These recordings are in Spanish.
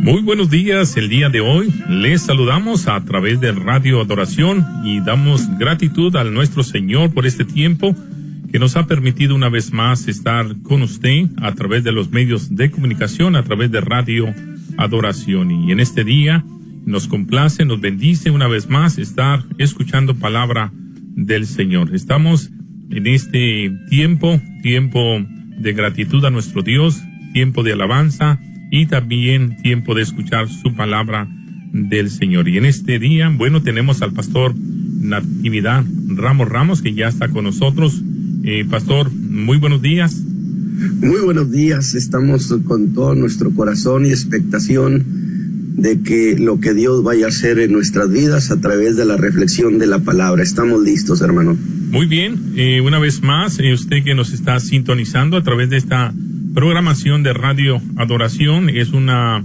Muy buenos días, el día de hoy les saludamos a través de Radio Adoración y damos gratitud al nuestro Señor por este tiempo que nos ha permitido una vez más estar con usted a través de los medios de comunicación, a través de Radio Adoración. Y en este día nos complace, nos bendice una vez más estar escuchando palabra del Señor. Estamos en este tiempo de gratitud a nuestro Dios, tiempo de alabanza y también tiempo de escuchar su palabra del Señor. Y en este día, tenemos al pastor Natividad Ramos, que ya está con nosotros. Pastor, muy buenos días. Muy buenos días, estamos con todo nuestro corazón y expectación de que lo que Dios vaya a hacer en nuestras vidas a través de la reflexión de la palabra. Estamos listos, hermano. Muy bien, una vez más, usted que nos está sintonizando a través de esta programación de Radio Adoración, es una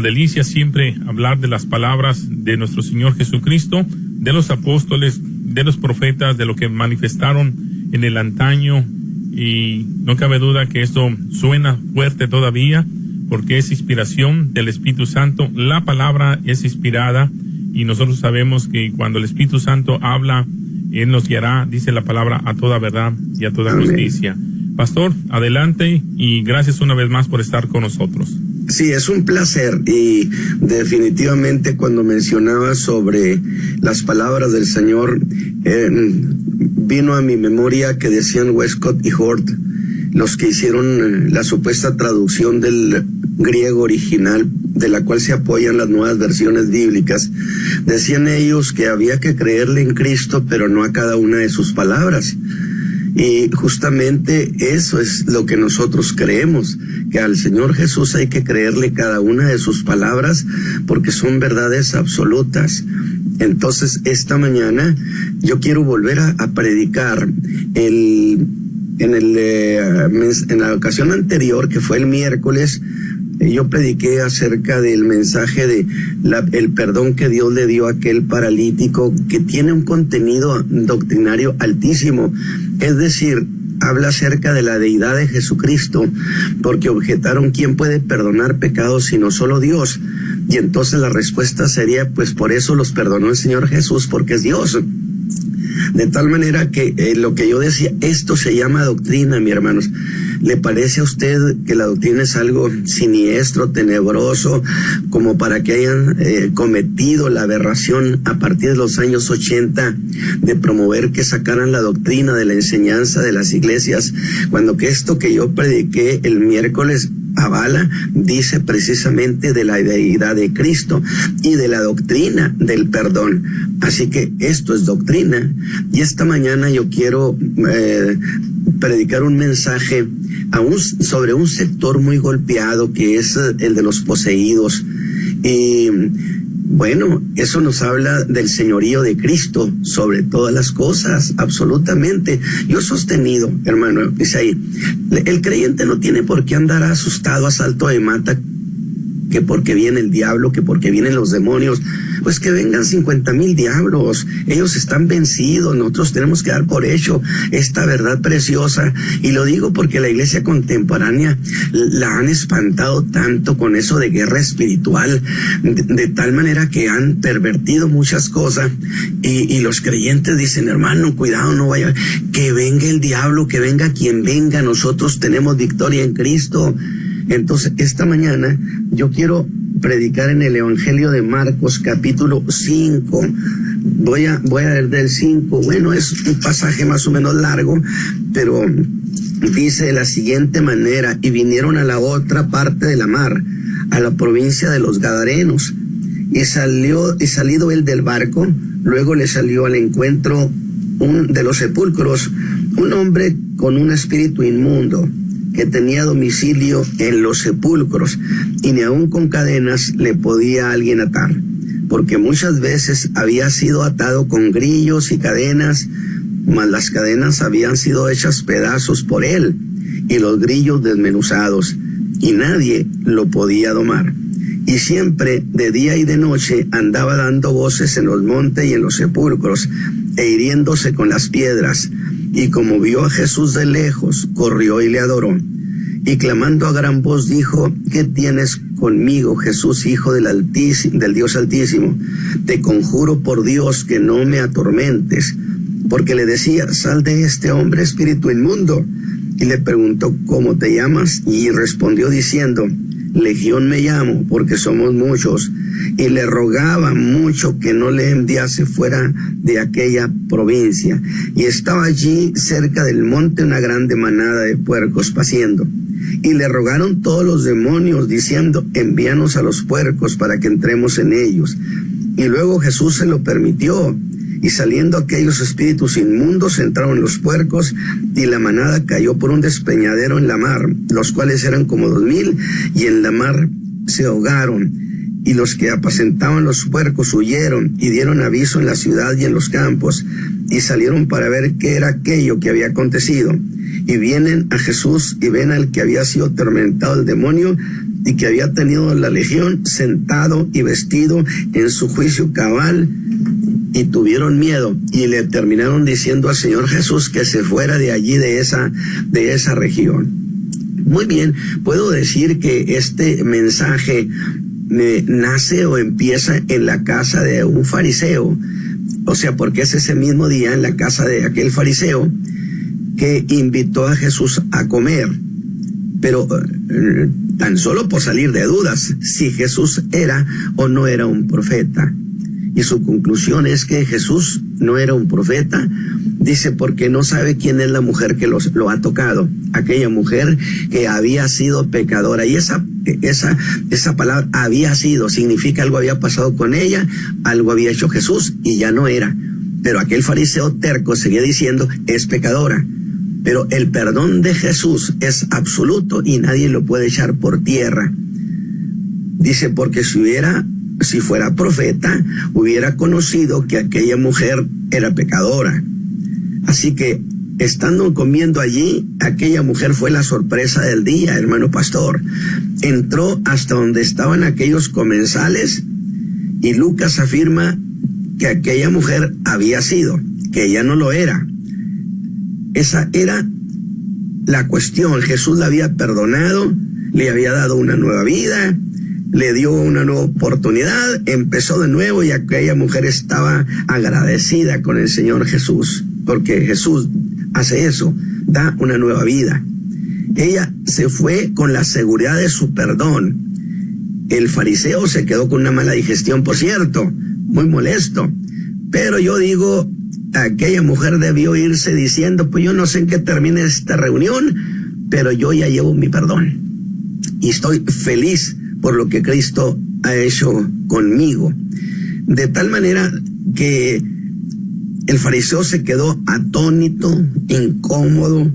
delicia siempre hablar de las palabras de nuestro Señor Jesucristo, de los apóstoles, de los profetas, de lo que manifestaron en el antaño, y no cabe duda que esto suena fuerte todavía, porque es inspiración del Espíritu Santo. La palabra es inspirada, y nosotros sabemos que cuando el Espíritu Santo habla, Él nos guiará, dice la palabra, a toda verdad y a toda justicia. Pastor, adelante y gracias una vez más por estar con nosotros. Sí, es un placer, y definitivamente cuando mencionaba sobre las palabras del Señor, vino a mi memoria que decían Westcott y Hort, los que hicieron la supuesta traducción del griego original, de la cual se apoyan las nuevas versiones bíblicas. Decían ellos que había que creerle en Cristo, pero no a cada una de sus palabras. Y justamente eso es lo que nosotros creemos, que al Señor Jesús hay que creerle cada una de sus palabras, porque son verdades absolutas. Entonces, esta mañana yo quiero volver a predicar en la ocasión anterior, que fue el miércoles. Yo prediqué acerca del mensaje de el perdón que Dios le dio a aquel paralítico, que tiene un contenido doctrinario altísimo. Es decir, habla acerca de la deidad de Jesucristo, porque objetaron: ¿quién puede perdonar pecados sino solo Dios? Y entonces la respuesta sería: pues por eso los perdonó el Señor Jesús, porque es Dios. De tal manera que lo que yo decía, esto se llama doctrina, mi hermanos. ¿Le parece a usted que la doctrina es algo siniestro, tenebroso, como para que hayan cometido la aberración a partir de los años 80 de promover que sacaran la doctrina de la enseñanza de las iglesias, cuando que esto que yo prediqué el miércoles avala, dice precisamente de la deidad de Cristo y de la doctrina del perdón? Así que esto es doctrina, y esta mañana yo quiero predicar un mensaje sobre un sector muy golpeado, que es el de los poseídos. Y bueno, eso nos habla del señorío de Cristo sobre todas las cosas, absolutamente. Yo he sostenido, hermano, dice ahí, el creyente no tiene por qué andar asustado a salto de mata, que porque viene el diablo, que porque vienen los demonios. Pues que vengan 50,000 diablos, ellos están vencidos. Nosotros tenemos que dar por hecho esta verdad preciosa, y lo digo porque la iglesia contemporánea la han espantado tanto con eso de guerra espiritual, de tal manera que han pervertido muchas cosas, y los creyentes dicen: hermano, cuidado, no vaya, que venga el diablo, que venga quien venga, nosotros tenemos victoria en Cristo. Entonces, esta mañana yo quiero predicar en el Evangelio de Marcos, capítulo 5. Voy a leer del 5. Bueno, es un pasaje más o menos largo, pero dice de la siguiente manera: y vinieron a la otra parte de la mar, a la provincia de los Gadarenos, y salido él del barco, luego le salió al encuentro de los sepulcros un hombre con un espíritu inmundo, que tenía domicilio en los sepulcros, y ni aun con cadenas le podía alguien atar, porque muchas veces había sido atado con grillos y cadenas, mas las cadenas habían sido hechas pedazos por él, y los grillos desmenuzados, y nadie lo podía domar. Y siempre, de día y de noche, andaba dando voces en los montes y en los sepulcros, e hiriéndose con las piedras. Y como vio a Jesús de lejos, corrió y le adoró. Y clamando a gran voz dijo: ¿qué tienes conmigo, Jesús, Hijo del Dios Altísimo. Te conjuro por Dios que no me atormentes. Porque le decía, sal de este hombre, espíritu inmundo. Y le preguntó, ¿cómo te llamas? Y respondió diciendo, Legión me llamo, porque somos muchos. Y le rogaba mucho que no le enviase fuera de aquella provincia. Y estaba allí cerca del monte una grande manada de puercos paciendo. Y le rogaron todos los demonios, diciendo, envíanos a los puercos para que entremos en ellos. Y luego Jesús se lo permitió. Y saliendo aquellos espíritus inmundos entraron los puercos, y la manada cayó por un despeñadero en la mar, los cuales eran como 2,000, y en la mar se ahogaron. Y los que apacentaban los puercos huyeron, y dieron aviso en la ciudad y en los campos, y salieron para ver qué era aquello que había acontecido. Y vienen a Jesús, y ven al que había sido atormentado el demonio, y que había tenido la legión, sentado y vestido en su juicio cabal, y tuvieron miedo, y le terminaron diciendo al Señor Jesús que se fuera de allí, de esa región. Muy bien, puedo decir que este mensaje nace o empieza en la casa de un fariseo, o sea, porque es ese mismo día en la casa de aquel fariseo que invitó a Jesús a comer, pero tan solo por salir de dudas si Jesús era o no era un profeta. Y su conclusión es que Jesús no era un profeta, dice, porque no sabe quién es la mujer que lo ha tocado, aquella mujer que había sido pecadora. Y esa palabra había sido, significa algo había pasado con ella, algo había hecho Jesús y ya no era. Pero aquel fariseo terco seguía diciendo, es pecadora. Pero el perdón de Jesús es absoluto y nadie lo puede echar por tierra. Dice, porque si fuera profeta, hubiera conocido que aquella mujer era pecadora. Así que, estando comiendo allí, aquella mujer fue la sorpresa del día, hermano pastor. Entró hasta donde estaban aquellos comensales, y Lucas afirma que aquella mujer había sido, que ella no lo era. Esa era la cuestión. Jesús la había perdonado, le había dado una nueva vida, le dio una nueva oportunidad, empezó de nuevo, y aquella mujer estaba agradecida con el Señor Jesús, porque Jesús hace eso, da una nueva vida. Ella se fue con la seguridad de su perdón. El fariseo se quedó con una mala digestión, por cierto, muy molesto, pero yo digo, aquella mujer debió irse diciendo, pues yo no sé en qué termine esta reunión, pero yo ya llevo mi perdón y estoy feliz por lo que Cristo ha hecho conmigo. De tal manera que el fariseo se quedó atónito, incómodo,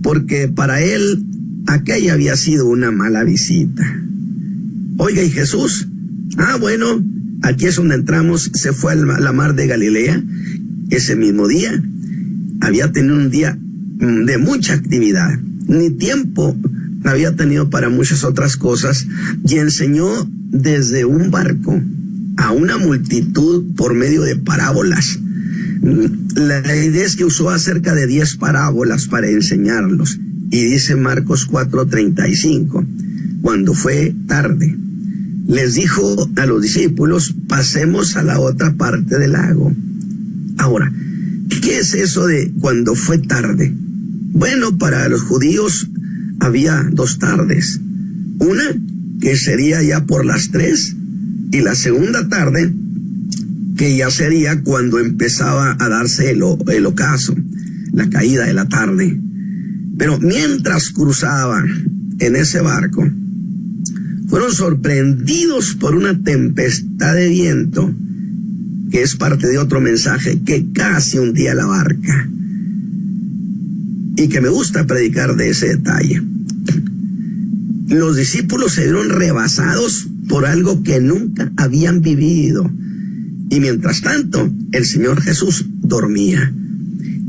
porque para él aquella había sido una mala visita. Oiga, ¿y Jesús? Bueno, aquí es donde entramos. Se fue a la mar de Galilea ese mismo día. Había tenido un día de mucha actividad, ni tiempo había tenido para muchas otras cosas, y enseñó desde un barco a una multitud por medio de parábolas. La idea es que usó acerca de 10 parábolas para enseñarlos, y dice Marcos 4:35, cuando fue tarde, les dijo a los discípulos, pasemos a la otra parte del lago. Ahora, ¿qué es eso de cuando fue tarde? Bueno, para los judíos había 2 tardes. Una que sería ya por las 3, y la segunda tarde que ya sería cuando empezaba a darse el ocaso, la caída de la tarde. Pero mientras cruzaban en ese barco, fueron sorprendidos por una tempestad de viento, que es parte de otro mensaje, que casi hundía la barca. Y que me gusta predicar de ese detalle. Los discípulos se vieron rebasados por algo que nunca habían vivido. Y mientras tanto, el Señor Jesús dormía.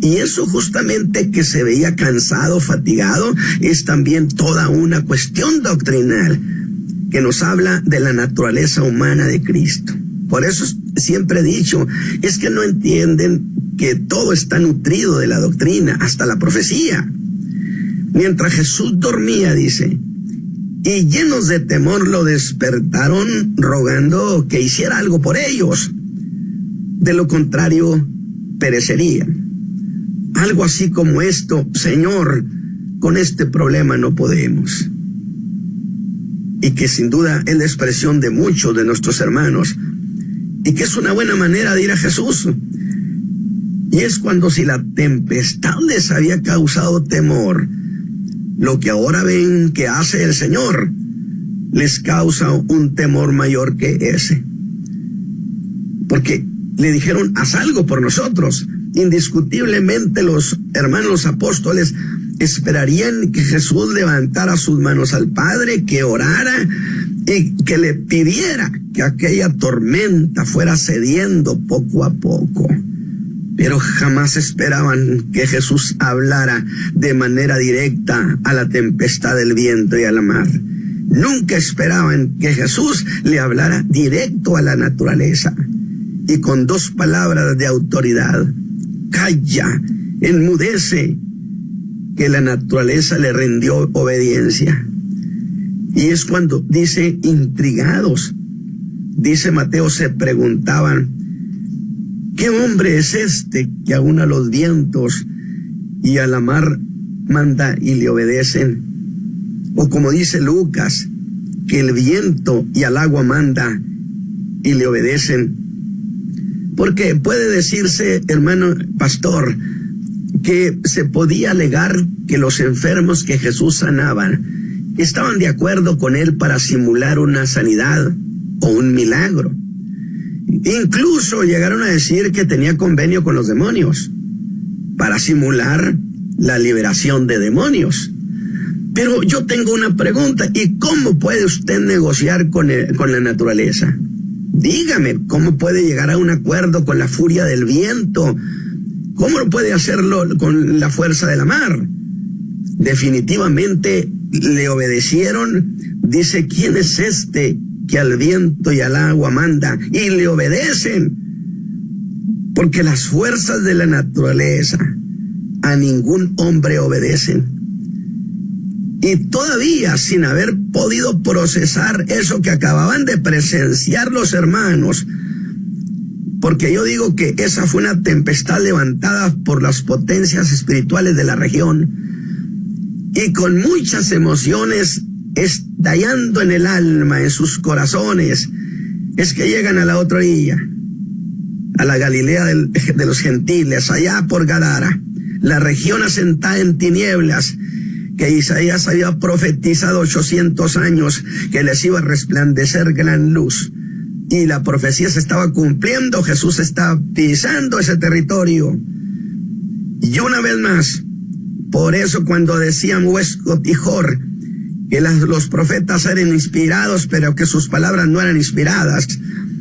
Y eso justamente, que se veía cansado, fatigado, es también toda una cuestión doctrinal que nos habla de la naturaleza humana de Cristo. Por eso siempre he dicho, es que no entienden que todo está nutrido de la doctrina, hasta la profecía. Mientras Jesús dormía, dice, y llenos de temor lo despertaron rogando que hiciera algo por ellos. De lo contrario, perecerían. Algo así como esto: Señor, con este problema no podemos. Y que sin duda es la expresión de muchos de nuestros hermanos, y que es una buena manera de ir a Jesús. Y es cuando, si la tempestad les había causado temor, lo que ahora ven que hace el Señor les causa un temor mayor que ese. Porque le dijeron: haz algo por nosotros. Indiscutiblemente los hermanos apóstoles esperarían que Jesús levantara sus manos al Padre, que orara y que le pidiera que aquella tormenta fuera cediendo poco a poco. Pero jamás esperaban que Jesús hablara de manera directa a la tempestad, del viento y a la mar. Nunca esperaban que Jesús le hablara directo a la naturaleza y con dos palabras de autoridad: calla, enmudece, que la naturaleza le rindió obediencia. Y es cuando dice: intrigados, dice Mateo, se preguntaban: ¿qué hombre es este que aún a los vientos y a la mar manda y le obedecen? O como dice Lucas, que el viento y al agua manda y le obedecen. Porque puede decirse, hermano pastor, que se podía alegar que los enfermos que Jesús sanaba estaban de acuerdo con él para simular una sanidad o un milagro. Incluso llegaron a decir que tenía convenio con los demonios para simular la liberación de demonios. Pero yo tengo una pregunta: ¿y cómo puede usted negociar con la naturaleza? Dígame, ¿cómo puede llegar a un acuerdo con la furia del viento? ¿Cómo puede hacerlo con la fuerza de la mar? Definitivamente le obedecieron. Dice: ¿quién es este que al viento y al agua manda y le obedecen? Porque las fuerzas de la naturaleza a ningún hombre obedecen. Y todavía, sin haber podido procesar eso que acababan de presenciar los hermanos, porque yo digo que esa fue una tempestad levantada por las potencias espirituales de la región, y con muchas emociones estallando en el alma, en sus corazones, es que llegan a la otra orilla, a la Galilea de los gentiles, allá por Gadara, la región asentada en tinieblas, que Isaías había profetizado 800 años que les iba a resplandecer gran luz. Y la profecía se estaba cumpliendo. Jesús estaba pisando ese territorio. Y una vez más, por eso cuando decían Westcott y Hort que los profetas eran inspirados, pero que sus palabras no eran inspiradas,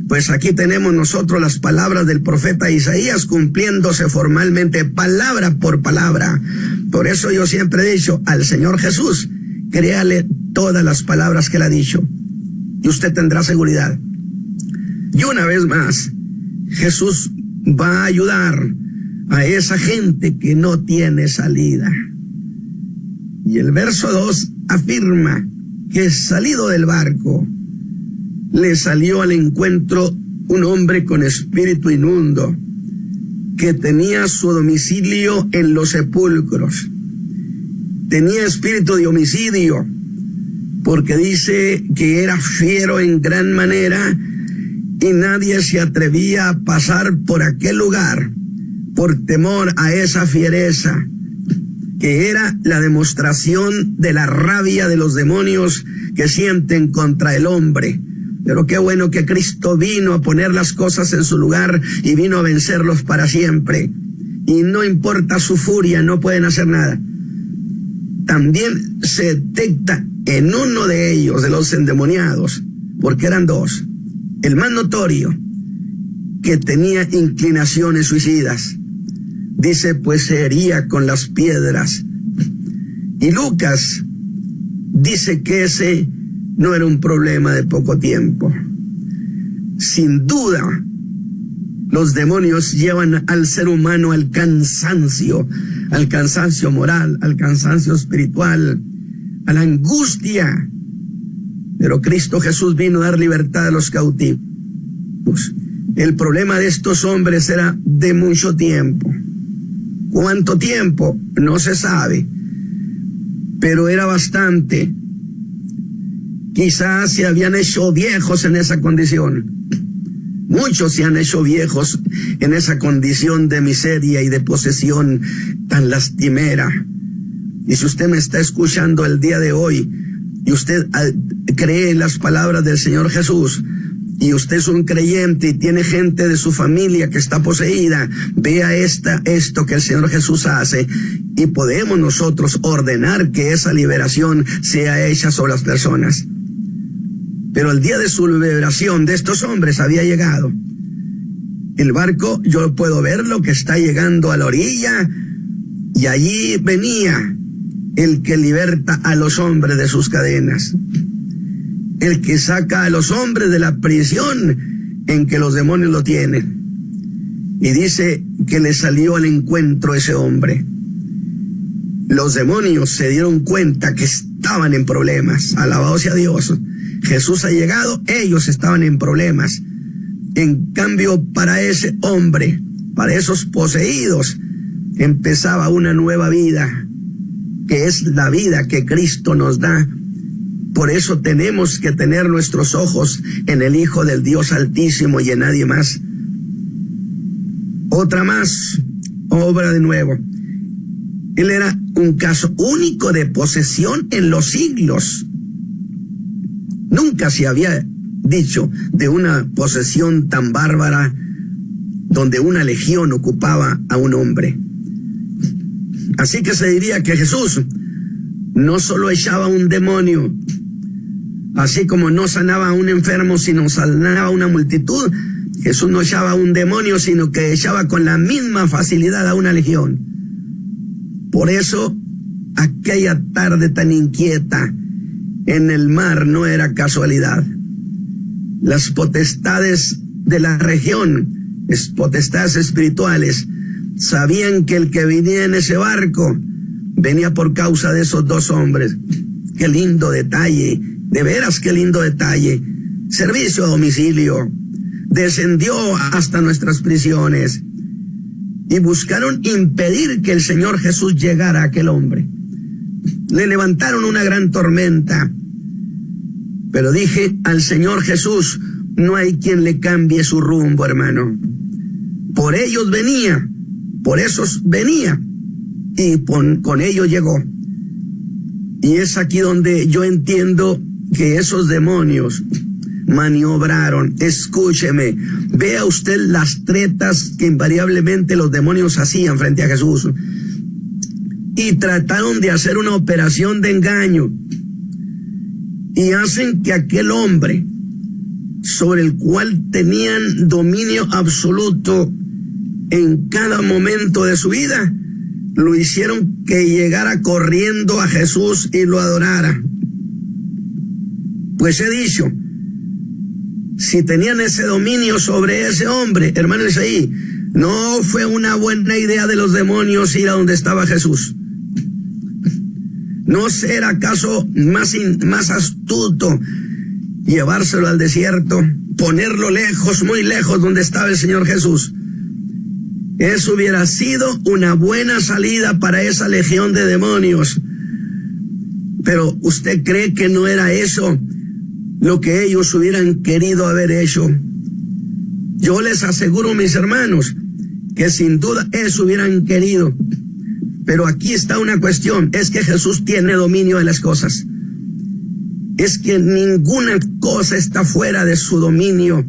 pues aquí tenemos nosotros las palabras del profeta Isaías cumpliéndose formalmente, palabra por palabra. Por eso yo siempre he dicho: al Señor Jesús, créale todas las palabras que él ha dicho, y usted tendrá seguridad. Y una vez más, Jesús va a ayudar a esa gente que no tiene salida. Y el verso 2 afirma que, salido del barco, le salió al encuentro un hombre con espíritu inmundo, que tenía su domicilio en los sepulcros. Tenía espíritu de homicidio, porque dice que era fiero en gran manera, y nadie se atrevía a pasar por aquel lugar por temor a esa fiereza, que era la demostración de la rabia de los demonios que sienten contra el hombre. Pero qué bueno que Cristo vino a poner las cosas en su lugar y vino a vencerlos para siempre. Y no importa su furia, no pueden hacer nada. También se detecta en uno de ellos, de los endemoniados, porque eran dos, el más notorio, que tenía inclinaciones suicidas. Dice, pues se hería con las piedras. Y Lucas dice que ese no era un problema de poco tiempo. Sin duda, los demonios llevan al ser humano al cansancio moral, al cansancio espiritual, a la angustia Pero Cristo Jesús vino a dar libertad a los cautivos. El problema de estos hombres era de mucho tiempo. ¿Cuánto tiempo? No se sabe, pero era bastante. Quizás se habían hecho viejos en esa condición. Muchos se han hecho viejos en esa condición de miseria y de posesión tan lastimera. Y si usted me está escuchando el día de hoy y usted cree en las palabras del Señor Jesús, y usted es un creyente y tiene gente de su familia que está poseída, vea esto que el Señor Jesús hace, y podemos nosotros ordenar que esa liberación sea hecha sobre las personas. Pero el día de su liberación de estos hombres había llegado. El barco, yo puedo verlo, que está llegando a la orilla, y allí venía el que liberta a los hombres de sus cadenas, el que saca a los hombres de la prisión en que los demonios lo tienen. Y dice que le salió al encuentro ese hombre. Los demonios se dieron cuenta que estaban en problemas. Alabado sea Dios. Jesús ha llegado, ellos estaban en problemas. En cambio, para ese hombre, para esos poseídos, empezaba una nueva vida, que es la vida que Cristo nos da. Por eso tenemos que tener nuestros ojos en el Hijo del Dios Altísimo y en nadie más. Otra más, obra de nuevo. Él era un caso único de posesión en los siglos. Nunca se había dicho de una posesión tan bárbara donde una legión ocupaba a un hombre. Así que se diría que Jesús no solo echaba un demonio, así como no sanaba a un enfermo, sino sanaba a una multitud. Jesús no echaba un demonio, sino que echaba con la misma facilidad a una legión. Por eso, aquella tarde tan inquieta en el mar no era casualidad. Las potestades de la región, potestades espirituales, sabían que el que venía en ese barco venía por causa de esos dos hombres. Qué lindo detalle. De veras, qué lindo detalle. Servicio a domicilio. Descendió hasta nuestras prisiones. Y buscaron impedir que el Señor Jesús llegara a aquel hombre. Le levantaron una gran tormenta. Pero dije al Señor Jesús, no hay quien le cambie su rumbo, hermano. Por ellos venía, por esos venía. Y con ellos llegó. Y es aquí donde yo entiendo que esos demonios maniobraron. Escúcheme, vea usted las tretas que invariablemente los demonios hacían frente a Jesús. Y trataron de hacer una operación de engaño. Y hacen que aquel hombre, sobre el cual tenían dominio absoluto en cada momento de su vida, lo hicieron que llegara corriendo a Jesús y lo adorara. Pues he dicho, si tenían ese dominio sobre ese hombre, hermanos, ahí, no fue una buena idea de los demonios ir a donde estaba Jesús. ¿No será acaso más astuto llevárselo al desierto, ponerlo lejos, muy lejos donde estaba el Señor Jesús? Eso hubiera sido una buena salida para esa legión de demonios. Pero ¿usted cree que no era eso lo que ellos hubieran querido haber hecho? Yo les aseguro, mis hermanos, que sin duda eso hubieran querido. Pero aquí está una cuestión, es que Jesús tiene dominio de las cosas. Es que ninguna cosa está fuera de su dominio,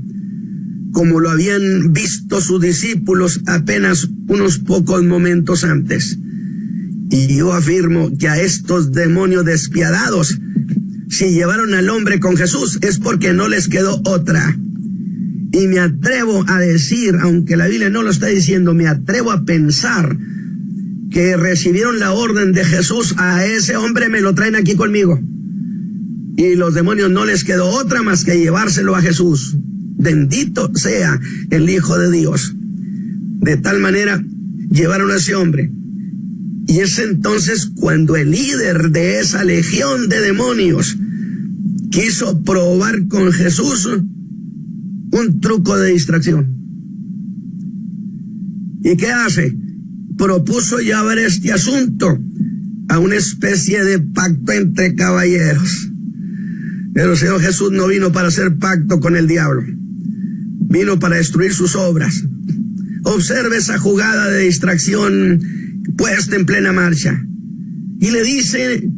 como lo habían visto sus discípulos apenas unos pocos momentos antes. Y yo afirmo que a estos demonios despiadados, si llevaron al hombre con Jesús, es porque no les quedó otra. Y me atrevo a decir, aunque la Biblia no lo está diciendo, me atrevo a pensar que recibieron la orden de Jesús: a ese hombre me lo traen aquí conmigo. Y los demonios no les quedó otra más que llevárselo a Jesús. Bendito sea el Hijo de Dios. De tal manera llevaron a ese hombre. Y es entonces cuando el líder de esa legión de demonios quiso probar con Jesús un truco de distracción. ¿Y qué hace? Propuso llevar este asunto a una especie de pacto entre caballeros. Pero el Señor Jesús no vino para hacer pacto con el diablo, vino para destruir sus obras. Observe esa jugada de distracción puesta en plena marcha. Y le dice: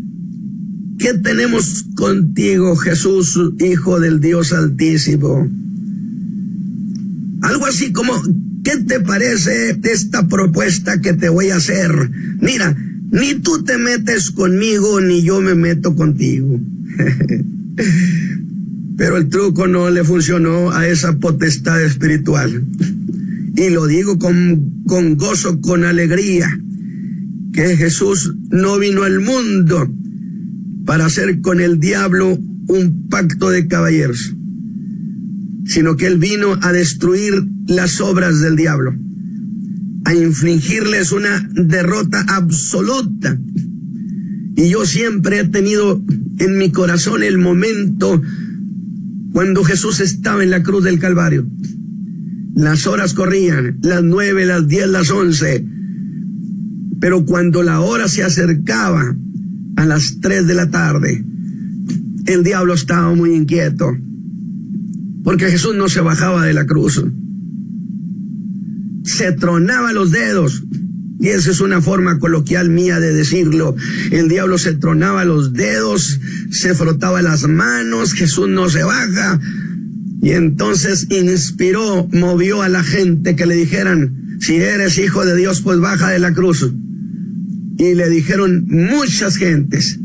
¿qué tenemos contigo, Jesús, Hijo del Dios Altísimo? Algo así como: ¿qué te parece esta propuesta que te voy a hacer? Mira, ni tú te metes conmigo, ni yo me meto contigo. Pero el truco no le funcionó a esa potestad espiritual. Y lo digo con gozo, con alegría, que Jesús no vino al mundo para hacer con el diablo un pacto de caballeros, sino que Él vino a destruir las obras del diablo, a infligirles una derrota absoluta. Y yo siempre he tenido en mi corazón el momento cuando Jesús estaba en la cruz del Calvario. Las horas corrían, las 9, las 10, las 11, pero cuando la hora se acercaba a las 3 de la tarde, el diablo estaba muy inquieto, porque Jesús no se bajaba de la cruz. Se tronaba los dedos, y esa es una forma coloquial mía de decirlo. El diablo se tronaba los dedos, se frotaba las manos. Jesús no se baja. Y entonces inspiró, movió a la gente que le dijeran: si eres hijo de Dios, pues baja de la cruz. Y le dijeron muchas gentes.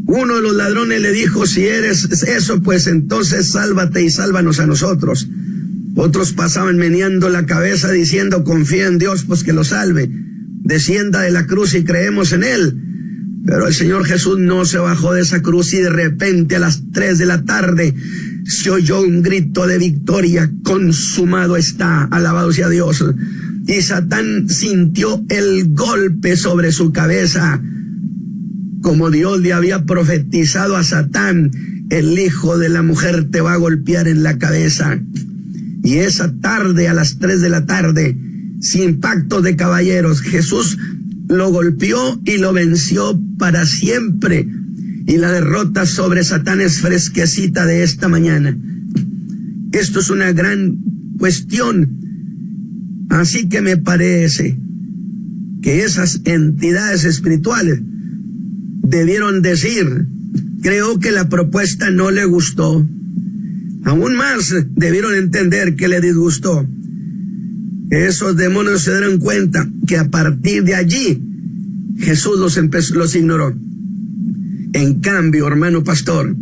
Uno de los ladrones le dijo: si eres eso, pues entonces sálvate y sálvanos a nosotros. Otros pasaban meneando la cabeza diciendo: confía en Dios, pues que lo salve. Descienda de la cruz y creemos en Él. Pero el Señor Jesús no se bajó de esa cruz, y de repente a las 3 de la tarde se oyó un grito de victoria: consumado está, alabado sea Dios. Y Satán sintió el golpe sobre su cabeza, como Dios le había profetizado a Satán: el hijo de la mujer te va a golpear en la cabeza. Y esa tarde, a las 3 de la tarde, sin pacto de caballeros, Jesús lo golpeó y lo venció para siempre. Y la derrota sobre Satán es fresquecita de esta mañana. Esto es una gran cuestión. Así que me parece que esas entidades espirituales debieron decir: creo que la propuesta no le gustó. Aún más debieron entender que le disgustó. Esos demonios se dieron cuenta que a partir de allí Jesús los ignoró. En cambio, hermano pastor,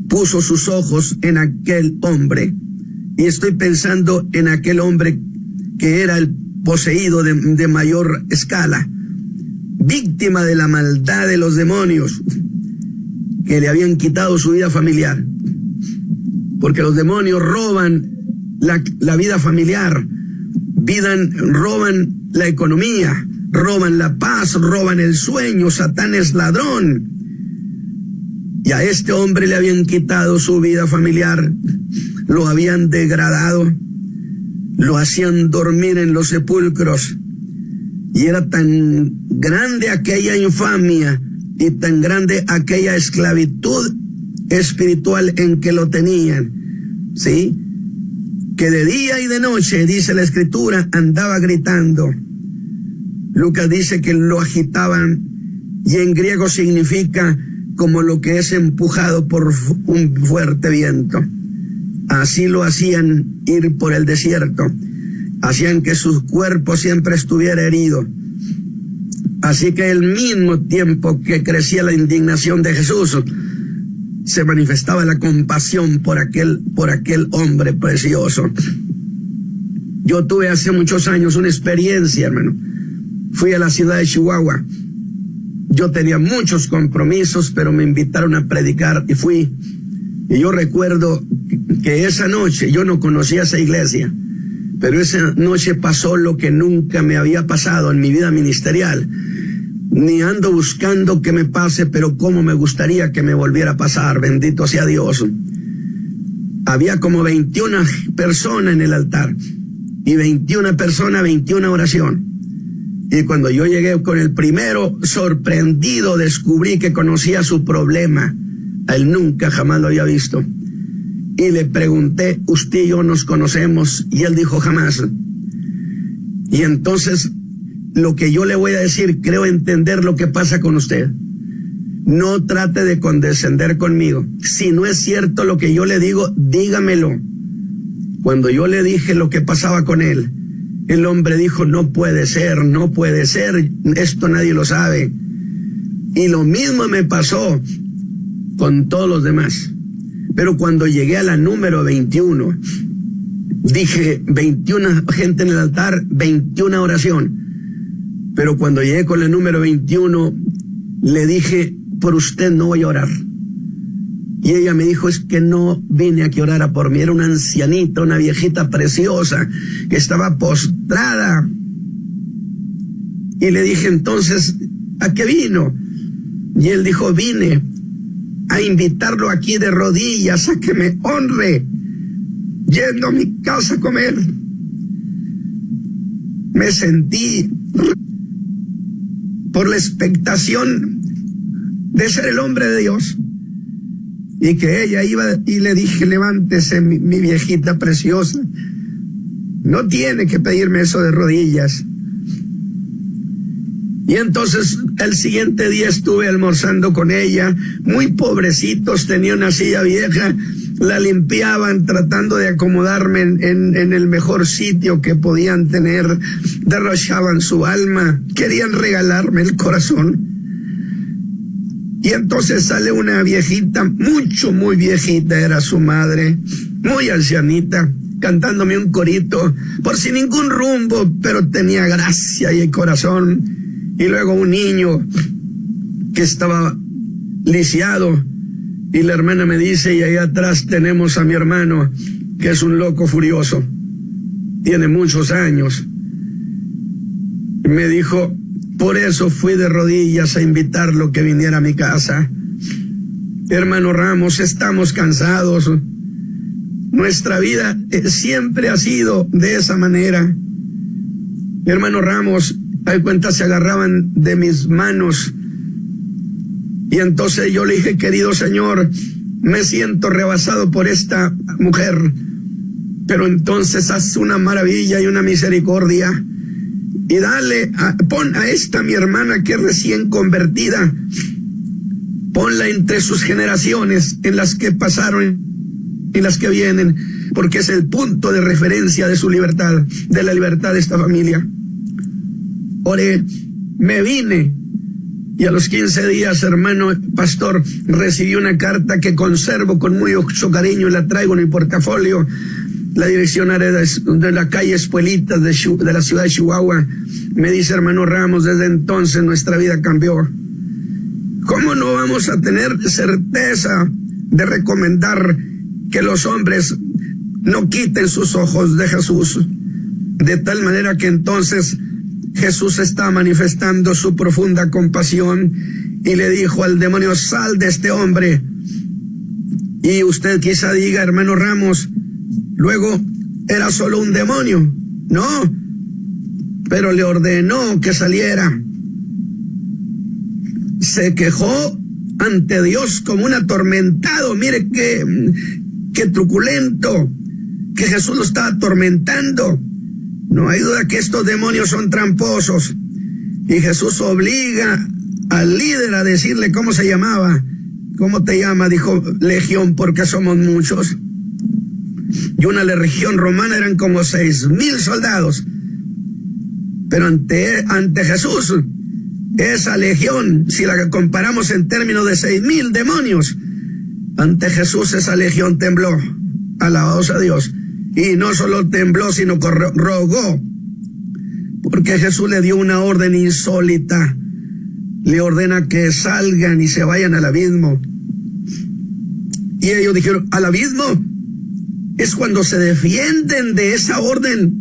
puso sus ojos en aquel hombre. Y estoy pensando en aquel hombre que era el poseído de mayor escala, víctima de la maldad de los demonios, que le habían quitado su vida familiar. Porque los demonios roban la vida familiar, roban la economía, roban la paz, roban el sueño. Satán es ladrón. Y a este hombre le habían quitado su vida familiar, lo habían degradado, lo hacían dormir en los sepulcros. Y era tan grande aquella infamia y tan grande aquella esclavitud espiritual en que lo tenían, ¿sí? Que de día y de noche, dice la Escritura, andaba gritando. Lucas dice que lo agitaban, y en griego significa como lo que es empujado por un fuerte viento. Así lo hacían ir por el desierto, hacían que su cuerpo siempre estuviera herido. Así que al mismo tiempo que crecía la indignación de Jesús, se manifestaba la compasión por aquel hombre precioso. Yo tuve hace muchos años una experiencia, hermano. Fui a la ciudad de Chihuahua. Yo tenía muchos compromisos, pero me invitaron a predicar y fui. Y yo recuerdo que esa noche, yo no conocía esa iglesia, pero esa noche pasó lo que nunca me había pasado en mi vida ministerial. ni ando buscando que me pase, pero cómo me gustaría que me volviera a pasar, bendito sea Dios. Había como 21 personas en el altar, y 21 personas, 21 oración. Y cuando yo llegué con el primero, sorprendido, descubrí que conocía su problema. A él nunca, jamás lo había visto. Y le pregunté, ¿usted y yo nos conocemos? Y él dijo, jamás. Y entonces, lo que yo le voy a decir, creo entender lo que pasa con usted. No trate de condescender conmigo. Si no es cierto lo que yo le digo, dígamelo. Cuando yo le dije lo que pasaba con él, el hombre dijo, no puede ser, esto nadie lo sabe. Y lo mismo me pasó con todos los demás. Pero cuando llegué a la número 21, dije 21 gente en el altar, 21 oración. Pero cuando llegué con la número 21, le dije, por usted no voy a orar. Y ella me dijo, es que no vine a que orara por mí. Era una ancianita, una viejita preciosa, que estaba postrada. Y le dije, entonces, ¿a qué vino? Y él dijo, vine a invitarlo aquí de rodillas a que me honre, yendo a mi casa a comer. Me sentí por la expectación de ser el hombre de Dios. Y que ella iba, y le dije, levántese mi viejita preciosa, no tiene que pedirme eso de rodillas. Y entonces el siguiente día estuve almorzando con ella, muy pobrecitos, tenía una silla vieja, la limpiaban tratando de acomodarme en el mejor sitio que podían tener, derrochaban su alma, querían regalarme el corazón. Y entonces sale una viejita, muy viejita, era su madre, muy ancianita, cantándome un corito, por sin ningún rumbo, pero tenía gracia y el corazón. Y luego un niño que estaba lisiado, y la hermana me dice, y ahí atrás tenemos a mi hermano, que es un loco furioso, tiene muchos años. Y me dijo, por eso fui de rodillas a invitarlo que viniera a mi casa. Hermano Ramos, estamos cansados. Nuestra vida siempre ha sido de esa manera. Hermano Ramos, hay cuenta, se agarraban de mis manos. Y entonces yo le dije, querido Señor, me siento rebasado por esta mujer, pero entonces haz una maravilla y una misericordia. Y pon a esta mi hermana que es recién convertida, ponla entre sus generaciones, en las que pasaron y las que vienen, porque es el punto de referencia de su libertad, de la libertad de esta familia. Oré, me vine, y a los 15 días, hermano pastor, recibí una carta que conservo con mucho cariño y la traigo en mi portafolio. La dirección era de la calle Espuelitas de la ciudad de Chihuahua. Me dice, hermano Ramos, desde entonces nuestra vida cambió. ¿Cómo no vamos a tener certeza de recomendar que los hombres no quiten sus ojos de Jesús? De tal manera que entonces Jesús está manifestando su profunda compasión y le dijo al demonio, sal de este hombre. Y usted quizá diga, hermano Ramos, luego era solo un demonio. No, pero le ordenó que saliera. Se quejó ante Dios como un atormentado. Mire qué truculento, que Jesús lo estaba atormentando. No hay duda que estos demonios son tramposos. Y Jesús obliga al líder a decirle cómo se llamaba. ¿Cómo te llama? Dijo, Legión, porque somos muchos. Y una legión romana eran como 6,000 soldados. Pero ante Jesús, esa legión, si la comparamos en términos de 6,000 demonios, ante Jesús esa legión tembló. Alabados a Dios. Y no solo tembló, sino que rogó, porque Jesús le dio una orden insólita. Le ordena que salgan y se vayan al abismo. Y ellos dijeron, ¿al abismo? Es cuando se defienden de esa orden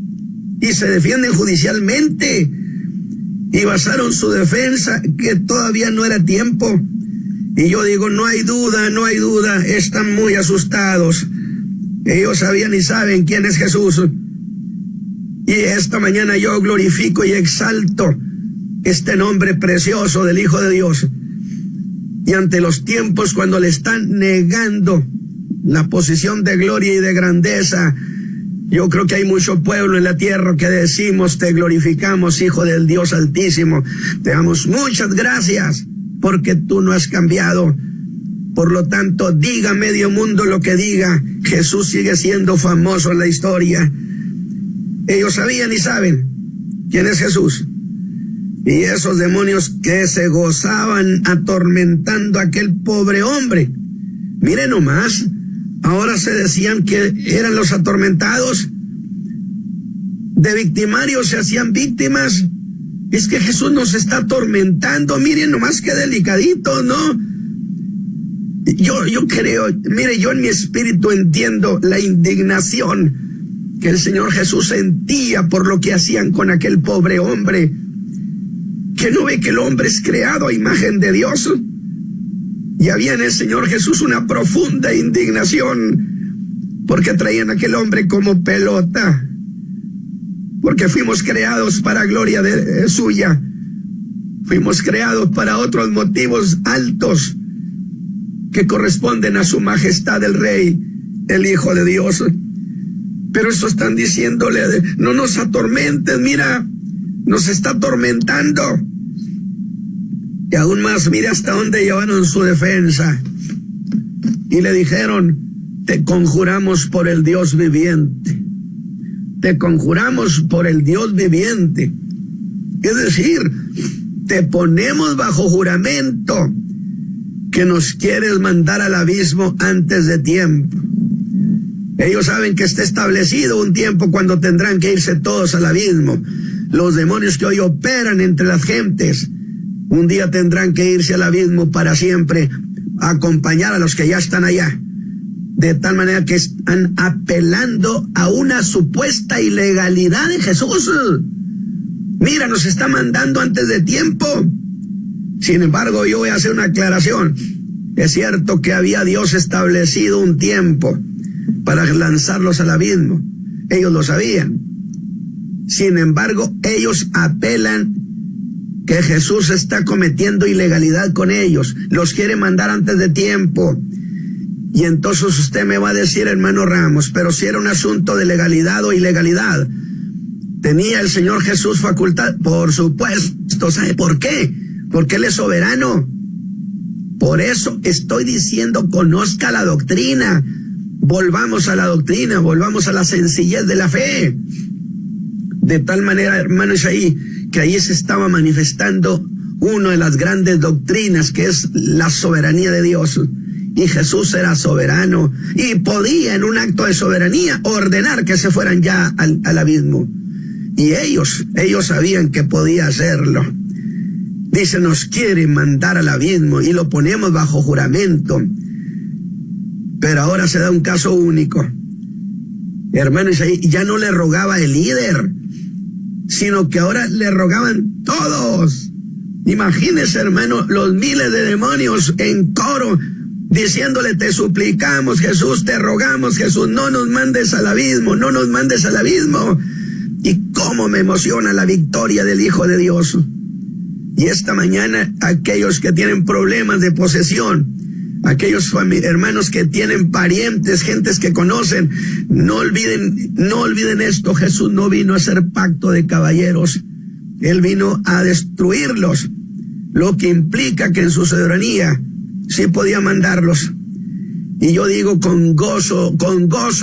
y se defienden judicialmente. y basaron su defensa que todavía no era tiempo. Y yo digo, no hay duda, están muy asustados. Ellos sabían y saben quién es Jesús. Y esta mañana yo glorifico y exalto este nombre precioso del Hijo de Dios. Y ante los tiempos cuando le están negando la posición de gloria y de grandeza, yo creo que hay mucho pueblo en la tierra que decimos, te glorificamos, Hijo del Dios Altísimo. Te damos muchas gracias porque tú no has cambiado. Por lo tanto, diga medio mundo lo que diga, Jesús sigue siendo famoso en la historia. Ellos sabían y saben quién es Jesús. Y esos demonios que se gozaban atormentando a aquel pobre hombre, miren nomás, ahora se decían que eran los atormentados. De victimarios se hacían víctimas. Es que Jesús nos está atormentando. Miren nomás qué delicadito, ¿no? Yo creo, mire, yo en mi espíritu entiendo la indignación que el Señor Jesús sentía por lo que hacían con aquel pobre hombre. ¿Que no ve que el hombre es creado a imagen de Dios? Y había en el Señor Jesús una profunda indignación porque traían a aquel hombre como pelota, porque fuimos creados para gloria suya, fuimos creados para otros motivos altos que corresponden a su majestad el Rey, el Hijo de Dios. Pero estos están diciéndole, no nos atormentes, mira, nos está atormentando. Y aún más, mira hasta dónde llevaron su defensa. Y le dijeron, te conjuramos por el Dios viviente. Te conjuramos por el Dios viviente. Es decir, te ponemos bajo juramento que nos quieres mandar al abismo antes de tiempo. Ellos saben que está establecido un tiempo cuando tendrán que irse todos al abismo. Los demonios que hoy operan entre las gentes, un día tendrán que irse al abismo para siempre, a acompañar a los que ya están allá. De tal manera que están apelando a una supuesta ilegalidad de Jesús. Mira, nos está mandando antes de tiempo. Sin embargo, yo voy a hacer una aclaración. Es cierto que había Dios establecido un tiempo para lanzarlos al abismo. Ellos lo sabían. Sin embargo, ellos apelan que Jesús está cometiendo ilegalidad con ellos. Los quiere mandar antes de tiempo. Y entonces usted me va a decir, hermano Ramos, pero si era un asunto de legalidad o ilegalidad, ¿tenía el Señor Jesús facultad? Por supuesto. ¿Sabe por qué? Porque Él es soberano. Por eso estoy diciendo, conozca la doctrina. Volvamos a la doctrina, volvamos a la sencillez de la fe. De tal manera, hermano Isaí, que ahí se estaba manifestando una de las grandes doctrinas, que es la soberanía de Dios. Y Jesús era soberano y podía, en un acto de soberanía, ordenar que se fueran ya al abismo. Y ellos sabían que podía hacerlo. Dice, nos quiere mandar al abismo y lo ponemos bajo juramento. Pero ahora se da un caso único. Hermano Isaí, ya no le rogaba el líder, sino que ahora le rogaban todos. Imagínese, hermano, los miles de demonios en coro, diciéndole, te suplicamos, Jesús, te rogamos, Jesús, no nos mandes al abismo, no nos mandes al abismo. Y cómo me emociona la victoria del Hijo de Dios. Y esta mañana, aquellos que tienen problemas de posesión, aquellos hermanos que tienen parientes, gentes que conocen, no olviden esto. Jesús no vino a hacer pacto de caballeros. Él vino a destruirlos, lo que implica que en su soberanía sí podía mandarlos. Y yo digo con gozo,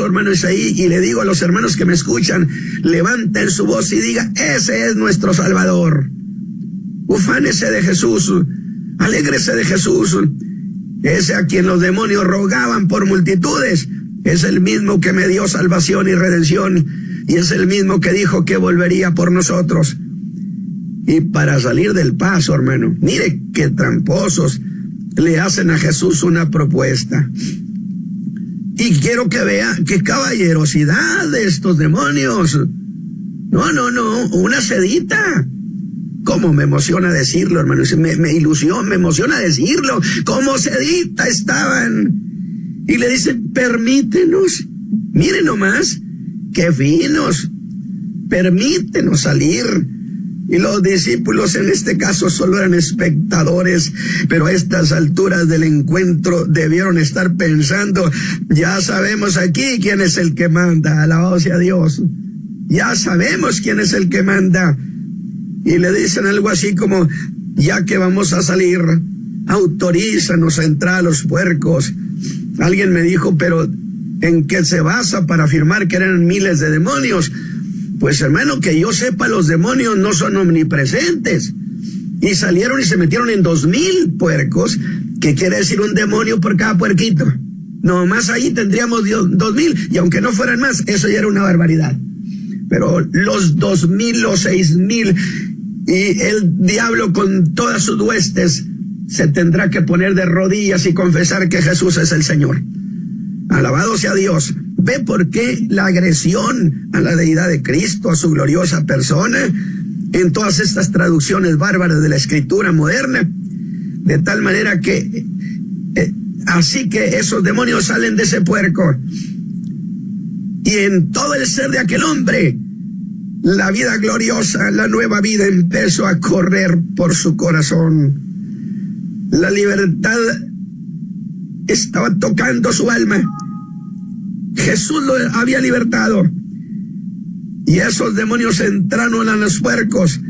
hermano Isaí, y le digo a los hermanos que me escuchan, levanten su voz y diga, ese es nuestro Salvador. Ufánese de Jesús, alégrese de Jesús. Ese a quien los demonios rogaban por multitudes, es el mismo que me dio salvación y redención, y es el mismo que dijo que volvería por nosotros. Y para salir del paso, hermano, mire qué tramposos le hacen a Jesús una propuesta. Y quiero que vea qué caballerosidad de estos demonios. No, una sedita. cómo me emociona decirlo, hermano. Me ilusiona, me emociona decirlo. Cómo sedita estaban. Y le dice, permítenos. Miren nomás, qué finos. Permítenos salir. Y los discípulos en este caso solo eran espectadores, pero a estas alturas del encuentro debieron estar pensando, ya sabemos aquí quién es el que manda, alabado sea Dios, ya sabemos quién es el que manda. Y le dicen algo así como, ya que vamos a salir, autorízanos a entrar a los puercos. Alguien me dijo, pero ¿en qué se basa para afirmar que eran miles de demonios? Pues hermano, que yo sepa, los demonios no son omnipresentes. Y salieron y se metieron en 2000 puercos, que quiere decir un demonio por cada puerquito. Nomás ahí tendríamos 2000, y aunque no fueran más, eso ya era una barbaridad. Pero los 2000, los 6000, y el diablo con todas sus huestes, se tendrá que poner de rodillas y confesar que Jesús es el Señor. Alabado sea Dios. ¿Ve por qué la agresión a la deidad de Cristo, a su gloriosa persona, en todas estas traducciones bárbaras de la escritura moderna? De tal manera que, así que esos demonios salen de ese puerco. Y en todo el ser de aquel hombre, la vida gloriosa, la nueva vida empezó a correr por su corazón. La libertad estaba tocando su alma. Jesús lo había libertado. Y esos demonios entraron a los puercos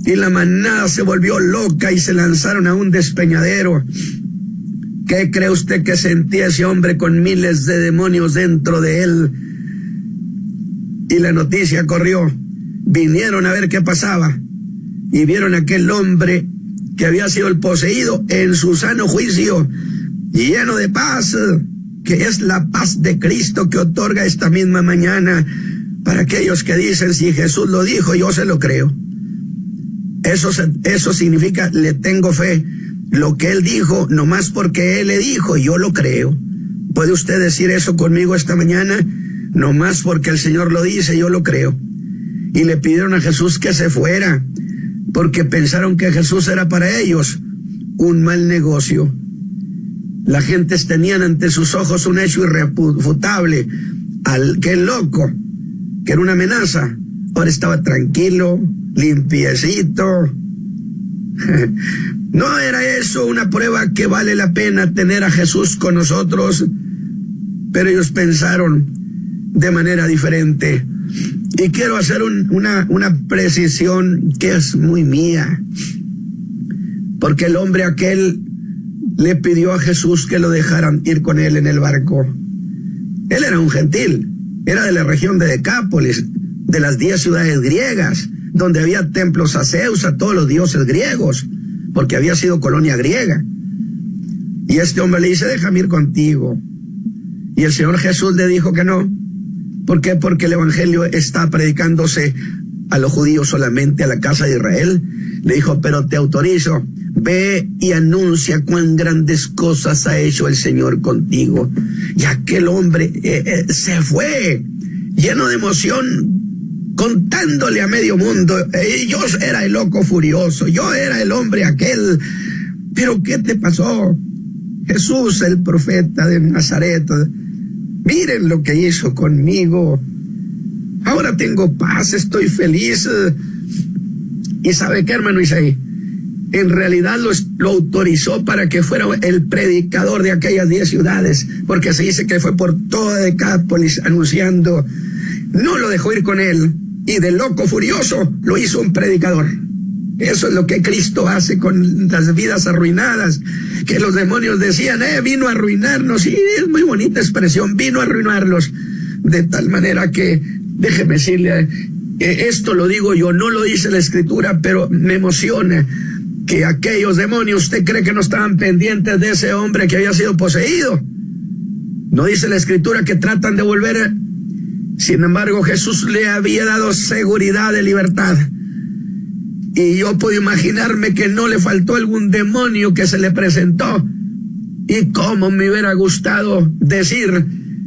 y la manada se volvió loca y se lanzaron a un despeñadero. ¿Qué cree usted que sentía ese hombre con miles de demonios dentro de él? Y la noticia corrió. Vinieron a ver qué pasaba y vieron a aquel hombre que había sido el poseído en su sano juicio, lleno de paz, que es la paz de Cristo que otorga esta misma mañana para aquellos que dicen, si Jesús lo dijo, yo se lo creo. Eso significa, le tengo fe. Lo que Él dijo, nomás porque Él le dijo, yo lo creo. ¿Puede usted decir eso conmigo esta mañana? Nomás porque el Señor lo dice, yo lo creo. Y le pidieron a Jesús que se fuera, porque pensaron que Jesús era para ellos un mal negocio. La gente tenían ante sus ojos un hecho irrefutable. Aquel loco, que era una amenaza, ahora estaba tranquilo, limpiecito. ¿No era eso una prueba que vale la pena tener a Jesús con nosotros? Pero ellos pensaron de manera diferente. Y quiero hacer una precisión que es muy mía. Porque el hombre aquel le pidió a Jesús que lo dejaran ir con él en el barco. Él era un gentil, era de la región de Decápolis, de las 10 ciudades griegas, donde había templos a Zeus, a todos los dioses griegos, porque había sido colonia griega. Y este hombre le dice, déjame ir contigo. Y el Señor Jesús le dijo que no. ¿Por qué? Porque el evangelio está predicándose a los judíos solamente, a la casa de Israel. Le dijo, pero te autorizo, ve y anuncia cuán grandes cosas ha hecho el Señor contigo. Y aquel hombre se fue, lleno de emoción, contándole a medio mundo, yo era el loco furioso, yo era el hombre aquel. Pero ¿qué te pasó? Jesús, el profeta de Nazaret, miren lo que hizo conmigo. Ahora tengo paz, estoy feliz. ¿Y sabe qué, hermano Isaí? En realidad lo autorizó para que fuera el predicador de aquellas 10 ciudades, porque se dice que fue por toda Decápolis anunciando. No lo dejó ir con él, y de loco furioso lo hizo un predicador. Eso es lo que Cristo hace con las vidas arruinadas, que los demonios decían, vino a arruinarnos, y es muy bonita expresión, vino a arruinarlos, de tal manera que, déjeme decirle, esto lo digo yo, no lo dice la Escritura, pero me emociona que aquellos demonios, ¿usted cree que no estaban pendientes de ese hombre que había sido poseído? No dice la Escritura que tratan de volver. Sin embargo, Jesús le había dado seguridad de libertad. Y yo puedo imaginarme que no le faltó algún demonio que se le presentó. Y cómo me hubiera gustado decir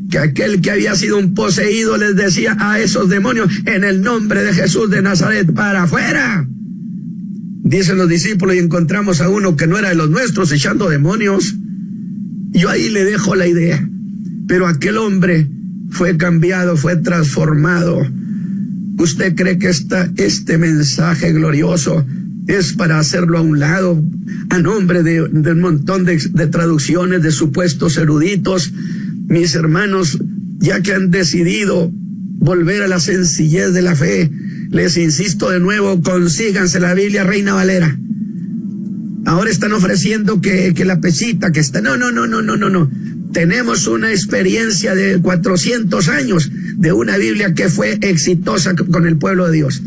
que aquel que había sido un poseído les decía a esos demonios, en el nombre de Jesús de Nazaret, para afuera. Dicen los discípulos, y encontramos a uno que no era de los nuestros echando demonios. Yo ahí le dejo la idea. Pero aquel hombre fue cambiado, fue transformado. ¿Usted cree que este mensaje glorioso es para hacerlo a un lado, a nombre de un montón de traducciones de supuestos eruditos? Mis hermanos, ya que han decidido volver a la sencillez de la fe, les insisto de nuevo, consíganse la Biblia Reina Valera. Ahora están ofreciendo que la pechita, que está... No. Tenemos una experiencia de 400 años de una Biblia que fue exitosa con el pueblo de Dios.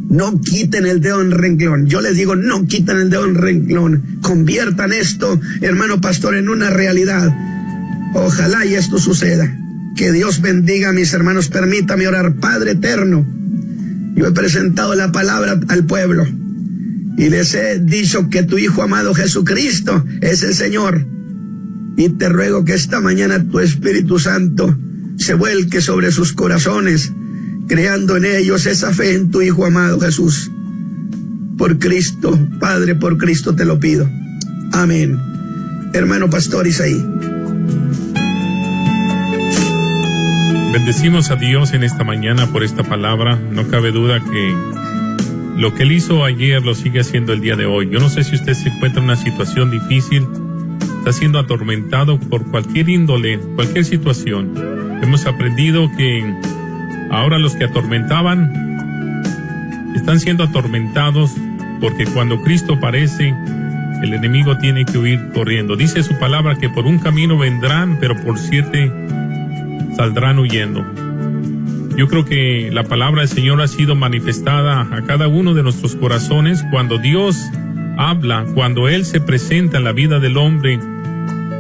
No quiten el dedo en renglón. Yo les digo, no quiten el dedo en renglón. Conviertan esto, hermano pastor, en una realidad. Ojalá y esto suceda. Que Dios bendiga a mis hermanos. Permítame orar. Padre eterno, yo he presentado la palabra al pueblo y les he dicho que tu Hijo amado Jesucristo es el Señor. Y te ruego que esta mañana tu Espíritu Santo se vuelque sobre sus corazones, creando en ellos esa fe en tu Hijo amado Jesús. Por Cristo, Padre, por Cristo te lo pido. Amén. Hermano pastor Isaí. Bendecimos a Dios en esta mañana por esta palabra. No cabe duda que lo que Él hizo ayer lo sigue haciendo el día de hoy. Yo no sé si usted se encuentra en una situación difícil, está siendo atormentado por cualquier índole, cualquier situación. Hemos aprendido que ahora los que atormentaban están siendo atormentados, porque cuando Cristo aparece, el enemigo tiene que huir corriendo. Dice su palabra que por un camino vendrán, pero por 7 saldrán huyendo. Yo creo que la palabra del Señor ha sido manifestada a cada uno de nuestros corazones cuando Dios habla, cuando Él se presenta en la vida del hombre.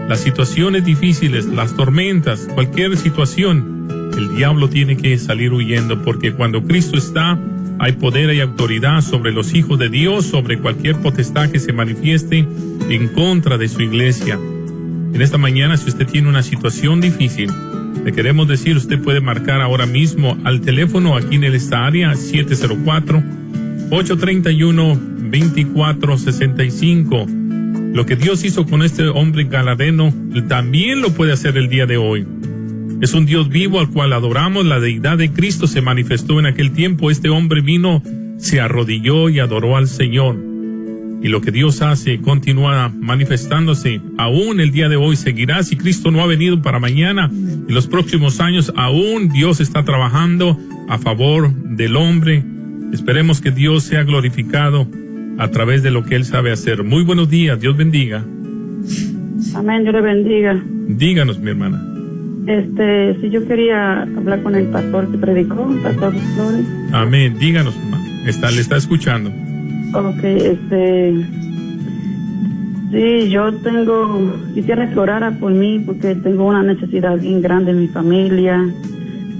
Las situaciones difíciles, las tormentas, cualquier situación, el diablo tiene que salir huyendo, porque cuando Cristo está, hay poder y autoridad sobre los hijos de Dios, sobre cualquier potestad que se manifieste en contra de su iglesia. En esta mañana, si usted tiene una situación difícil, le queremos decir, usted puede marcar ahora mismo al teléfono aquí en esta área, 704-831-2465. Lo que Dios hizo con este hombre galadeno, también lo puede hacer el día de hoy. Es un Dios vivo al cual adoramos. La deidad de Cristo se manifestó en aquel tiempo. Este hombre vino, se arrodilló y adoró al Señor. Y lo que Dios hace continúa manifestándose. Aún el día de hoy seguirá. Si Cristo no ha venido para mañana, en los próximos años, aún Dios está trabajando a favor del hombre. Esperemos que Dios sea glorificado a través de lo que Él sabe hacer. Muy buenos días, Dios bendiga. Amén, Dios le bendiga. Díganos, mi hermana. Si yo quería hablar con el pastor que predicó, el pastor Flores. Amén, díganos, hermano. Le está escuchando. Ok, sí, yo quisiera que orara por mí, porque tengo una necesidad bien grande en mi familia.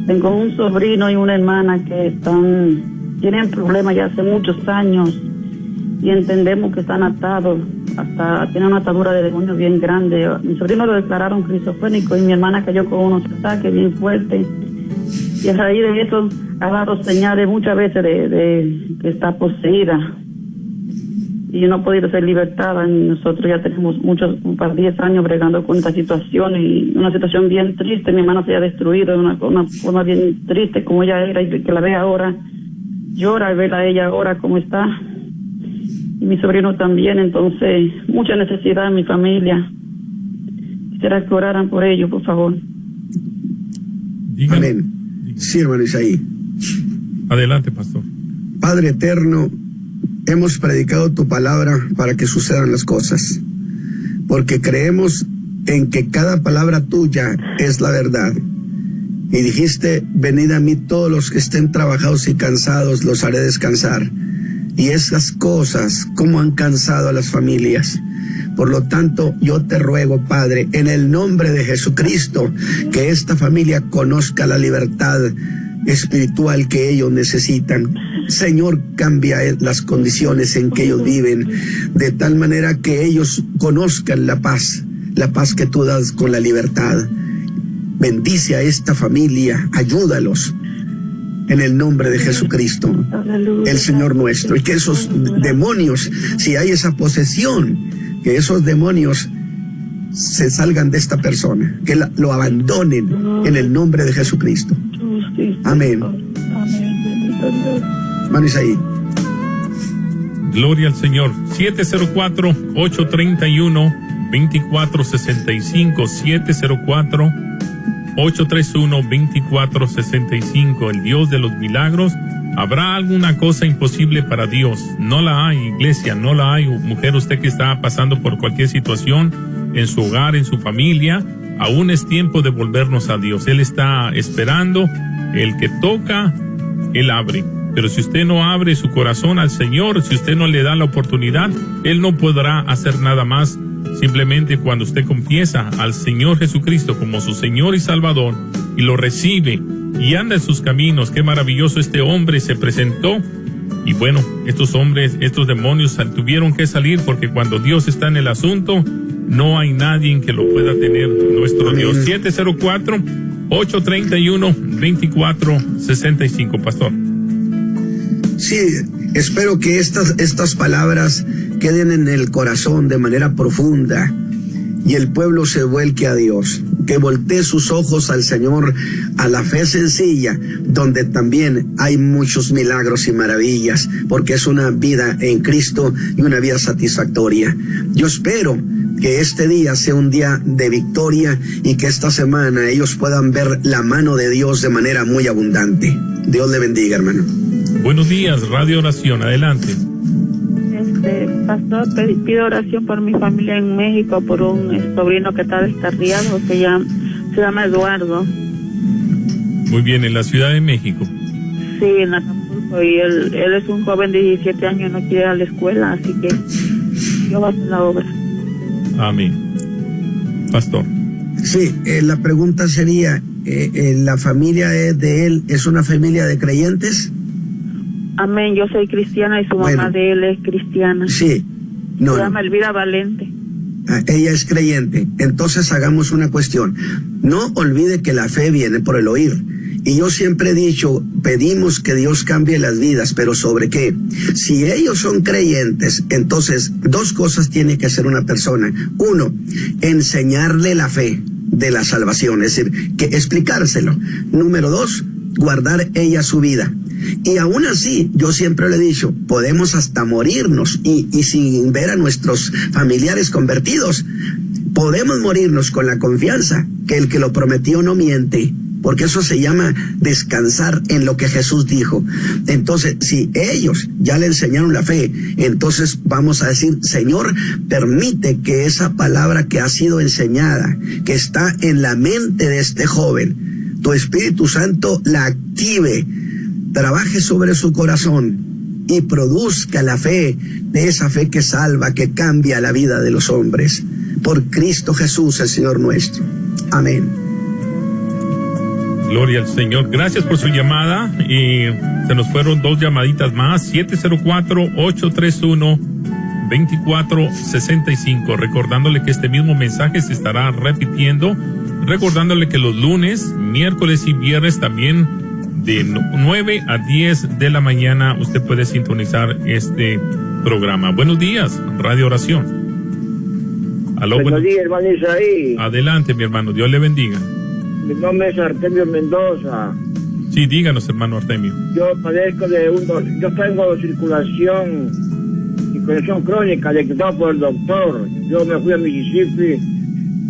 Tengo un sobrino y una hermana que tienen problemas ya hace muchos años, y entendemos que están atados, tienen una atadura de demonio bien grande. Mi sobrino lo declararon esquizofrénico y mi hermana cayó con unos ataques bien fuertes, y a raíz de eso ha dado señales muchas veces de que está poseída y no ha podido ser libertada. Y nosotros ya tenemos un par de 10 años bregando con esta situación, y una situación bien triste. Mi hermana se ha destruido de una forma bien triste, como ella era, y que la ve ahora, llora al verla a ella ahora como está. Y mi sobrino también. Entonces, mucha necesidad en mi familia. Quisiera que oraran por ellos, por favor. Dígame. Amén. Sí, hermano Isaí. Adelante, pastor. Padre eterno, hemos predicado tu palabra para que sucedan las cosas, porque creemos en que cada palabra tuya es la verdad. Y dijiste, venid a mí todos los que estén trabajados y cansados, los haré descansar. Y esas cosas, como han cansado a las familias. Por lo tanto, yo te ruego, Padre, en el nombre de Jesucristo, que esta familia conozca la libertad espiritual que ellos necesitan. Señor, cambia las condiciones en que ellos viven, de tal manera que ellos conozcan la paz que tú das con la libertad. Bendice a esta familia, ayúdalos. en el nombre de Jesucristo, el Señor nuestro. Y que esos demonios, si hay esa posesión, que esos demonios se salgan de esta persona, que lo abandonen en el nombre de Jesucristo. Amén. Manos ahí. Gloria al Señor. 704-831-2465. 704-831-2465. El Dios de los milagros. ¿Habrá alguna cosa imposible para Dios? No la hay, iglesia, no la hay. Mujer, usted que está pasando por cualquier situación en su hogar, en su familia, aún es tiempo de volvernos a Dios. Él está esperando. El que toca, Él abre. Pero si usted no abre su corazón al Señor, si usted no le da la oportunidad, Él no podrá hacer nada más. Simplemente cuando usted confiesa al Señor Jesucristo como su Señor y Salvador y lo recibe y anda en sus caminos. Qué maravilloso, este hombre se presentó. Y bueno, estos hombres, estos demonios tuvieron que salir, porque cuando Dios está en el asunto, no hay nadie que lo pueda tener. Nuestro Dios. 704-831-2465, pastor. Sí, espero que estas palabras queden en el corazón de manera profunda y el pueblo se vuelque a Dios, que voltee sus ojos al Señor, a la fe sencilla, donde también hay muchos milagros y maravillas, porque es una vida en Cristo y una vida satisfactoria. Yo espero que este día sea un día de victoria y que esta semana ellos puedan ver la mano de Dios de manera muy abundante. Dios le bendiga, hermano. Buenos días, Radio Oración, adelante. Pastor, pido oración por mi familia en México, por un sobrino que está descarriado, se llama Eduardo. Muy bien, en la Ciudad de México. Sí, en Acapulco, y él es un joven de 17 años, no quiere ir a la escuela, así que yo voy a hacer la obra. Amén. Pastor. Sí, la pregunta sería, ¿la familia de él es una familia de creyentes? Amén, yo soy cristiana y su mamá de él es cristiana. Sí. Se llama Elvira Valente. Ella es creyente. Entonces hagamos una cuestión. No olvide que la fe viene por el oír. Y yo siempre he dicho, pedimos que Dios cambie las vidas, pero ¿sobre qué? Si ellos son creyentes, entonces dos cosas tiene que hacer una persona. Uno, enseñarle la fe de la salvación, es decir, que explicárselo. Número dos, guardar ella su vida. Y aún así, yo siempre le he dicho, podemos hasta morirnos y sin ver a nuestros familiares convertidos, podemos morirnos con la confianza que el que lo prometió no miente, porque eso se llama descansar en lo que Jesús dijo. Entonces, si ellos ya le enseñaron la fe, entonces vamos a decir, Señor, permite que esa palabra que ha sido enseñada, que está en la mente de este joven, tu Espíritu Santo la active, trabaje sobre su corazón y produzca la fe, de esa fe que salva, que cambia la vida de los hombres. Por Cristo Jesús, el Señor nuestro. Amén. Gloria al Señor. Gracias por su llamada. Y se nos fueron dos llamaditas más. 704-831-2465. Recordándole que este mismo mensaje se estará repitiendo. Recordándole que los lunes, miércoles y viernes también, de 9 a 10 de la mañana, usted puede sintonizar este programa. Buenos días, Radio Oración. Aló, buenos días, hermano Isaí. Adelante, mi hermano, Dios le bendiga. Mi nombre es Artemio Mendoza. Sí, díganos, hermano Artemio. Yo padezco yo tengo circulación y congestión crónica detectada por el doctor. Yo me fui a Mississippi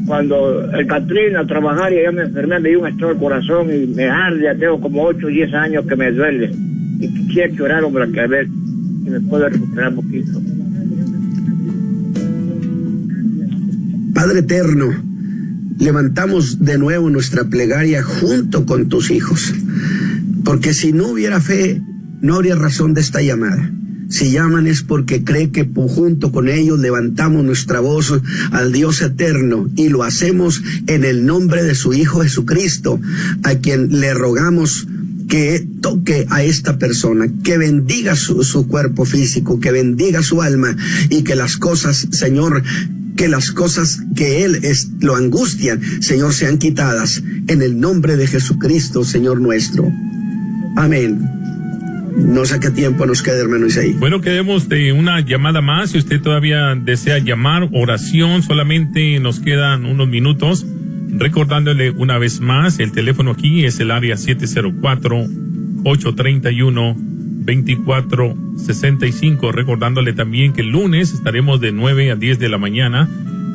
cuando el Katrina a trabajar y allá me enfermé, me dio un estado al corazón y me arde, ya tengo como 8 o 10 años que me duele. Y quisiera que oraran para que a ver si me puedo recuperar un poquito. Padre eterno, levantamos de nuevo nuestra plegaria junto con tus hijos, porque si no hubiera fe, no habría razón de esta llamada. Si llaman es porque cree que junto con ellos levantamos nuestra voz al Dios eterno y lo hacemos en el nombre de su Hijo Jesucristo, a quien le rogamos que toque a esta persona, que bendiga su cuerpo físico, que bendiga su alma y que las cosas, Señor, que las cosas que él lo angustian, Señor, sean quitadas en el nombre de Jesucristo, Señor nuestro. Amén. No sé qué tiempo nos queda, hermano Isaí. Bueno, quedemos de una llamada más. Si usted todavía desea llamar, oración, solamente nos quedan unos minutos. Recordándole una vez más, el teléfono aquí es el área 704-831-2465. Recordándole también que el lunes estaremos de 9 a 10 de la mañana,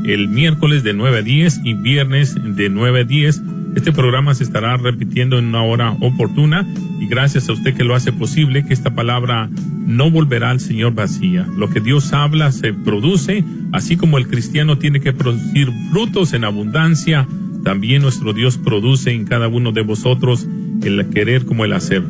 el miércoles de 9 a 10 y viernes de 9 a 10. Este programa se estará repitiendo en una hora oportuna y gracias a usted que lo hace posible, que esta palabra no volverá al Señor vacía. Lo que Dios habla se produce, así como el cristiano tiene que producir frutos en abundancia, también nuestro Dios produce en cada uno de vosotros el querer como el hacer.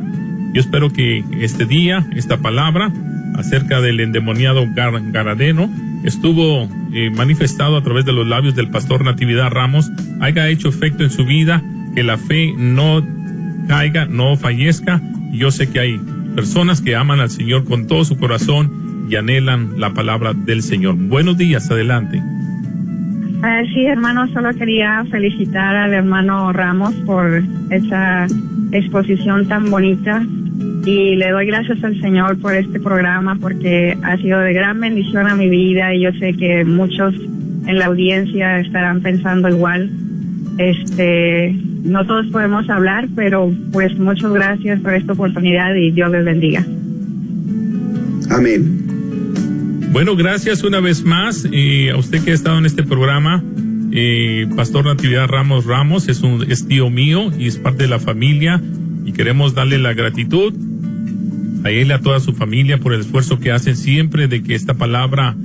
Yo espero que este día, esta palabra acerca del endemoniado Gadareno estuvo manifestado a través de los labios del pastor Natividad Ramos, haya hecho efecto en su vida, que la fe no caiga, no fallezca. Y yo sé que hay personas que aman al Señor con todo su corazón y anhelan la palabra del Señor. Buenos días, adelante. Sí, hermano, solo quería felicitar al hermano Ramos por esa exposición tan bonita y le doy gracias al Señor por este programa porque ha sido de gran bendición a mi vida y yo sé que muchos en la audiencia estarán pensando igual. No todos podemos hablar, pero pues muchas gracias por esta oportunidad y Dios les bendiga. Amén. Bueno, gracias una vez más a usted que ha estado en este programa. Pastor Natividad Ramos es tío mío y es parte de la familia y queremos darle la gratitud a él y a toda su familia por el esfuerzo que hacen siempre de que esta palabra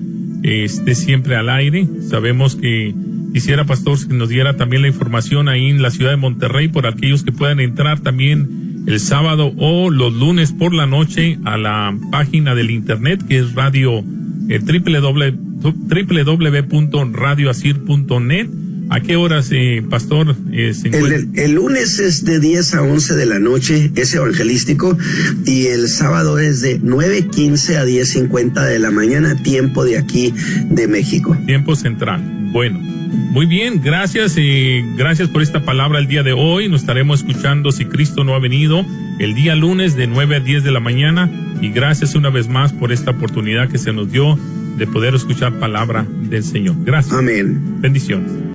esté siempre al aire. Sabemos que quisiera, pastor, que nos diera también la información ahí en la ciudad de Monterrey por aquellos que puedan entrar también el sábado o los lunes por la noche a la página del internet que es radio www.radioasir.net. ¿A qué horas, pastor, se encuentra? El lunes es de 10 a 11 de la noche, es evangelístico, y el sábado es de 9:15 a 10:50 de la mañana, tiempo de aquí de México. Tiempo central. Bueno, muy bien, gracias gracias por esta palabra el día de hoy. Nos estaremos escuchando, si Cristo no ha venido, el día lunes de 9 a 10 de la mañana, y gracias una vez más por esta oportunidad que se nos dio de poder escuchar palabra del Señor. Gracias. Amén. Bendiciones.